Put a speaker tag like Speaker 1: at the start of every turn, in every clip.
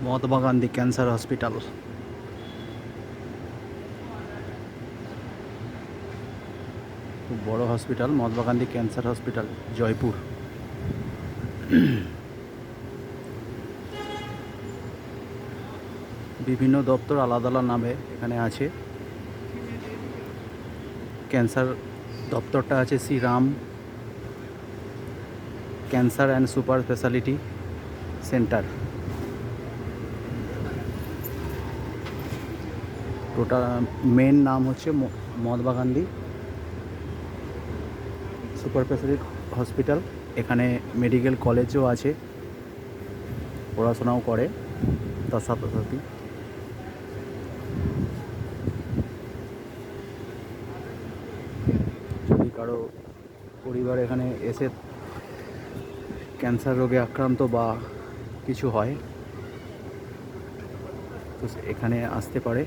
Speaker 1: Mahatma Gandhi cancer hospital. খুব বড় hospital, Mahatma Gandhi cancer hospital, Jaipur. বিভিন্ন দপ্তর আলাদা আলাদা নামে এখানে আছে। ক্যান্সার দপ্তরটা আছে Shriram cancer and super speciality centre. Total main নাম হচ্ছে Mahatma Gandhi super speciality hospital. এখানে মেডিকেল কলেজও আছে, পড়াশোনাও করে তার সাথে সাথে। যদি কারো পরিবার এখানে এসে ক্যান্সার রোগে আক্রান্ত বা কিছু হয় তো এখানে আসতে পারে।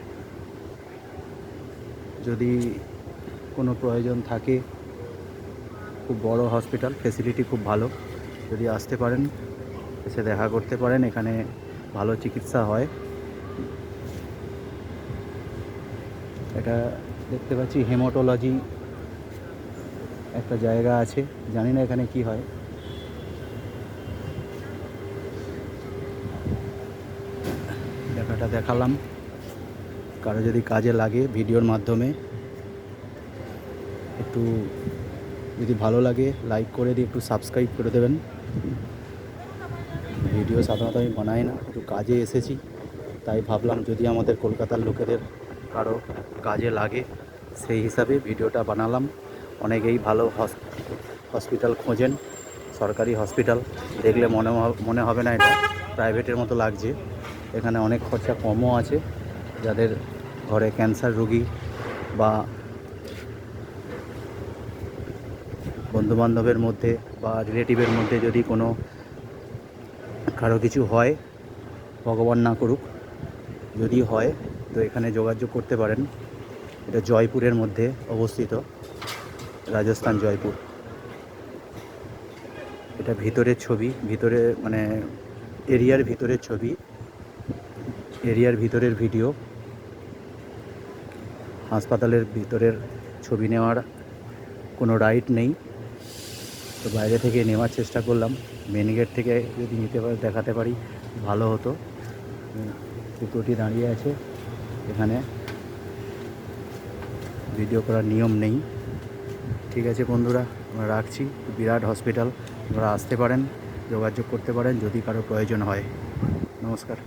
Speaker 1: যদি কোনো প্রয়োজন থাকে, খুব বড় হসপিটাল, ফেসিলিটি খুব ভালো। যদি আসতে পারেন, এসে দেখা করতে পারেন, এখানে ভালো চিকিৎসা হয়। এটা দেখতে পাচ্ছি হেমাটোলজি একটা জায়গা আছে, জানি না এখানে কি হয়। দেখালাম, কারো যদি কাজে লাগে ভিডিওর মাধ্যমে, একটু যদি ভালো লাগে লাইক করে দিয়ে একটু সাবস্ক্রাইব করে দেবেন। ভিডিও সাধারণত আমি বানাই না, একটু কাজে এসেছি তাই ভাবলাম যদি আমাদের কলকাতার লোকেদের কারো কাজে লাগে সেই হিসাবে ভিডিওটা বানালাম। অনেকেই ভালো হসপিটাল খোঁজেন, সরকারি হসপিটাল দেখলে মনে হবে না এটা প্রাইভেটের মতো লাগছে। এখানে অনেক খরচা কমও আছে। যাদের ঘরে ক্যান্সার রোগী বা বন্ধুবান্ধবের মধ্যে বা রিলেটিভের মধ্যে যদি কোনো কারো কিছু হয়, ভগবান না করুক, যদি হয় তো এখানে যোগাযোগ করতে পারেন। এটা জয়পুরের মধ্যে অবস্থিত, রাজস্থান, জয়পুর। এটা ভিতরের ছবি, ভিতরে মানে এরিয়ার ভিতরের ছবি, এরিয়ার ভিতরের ভিডিও। হাসপাতালের ভিতরের ছবি নেওয়ার কোনো রাইট নেই, তো বাইরে থেকে নেওয়ার চেষ্টা করলাম। মেন গেট থেকে যদি দেখাতে পারি ভালো হতো। কুকুরটি দাঁড়িয়ে আছে, এখানে ভিডিও করার নিয়ম নেই। ঠিক আছে বন্ধুরা, আমরা রাখছি। বিরাট হসপিটাল, আপনারা আসতে পারেন, যোগাযোগ করতে পারেন যদি কারো প্রয়োজন হয়। নমস্কার।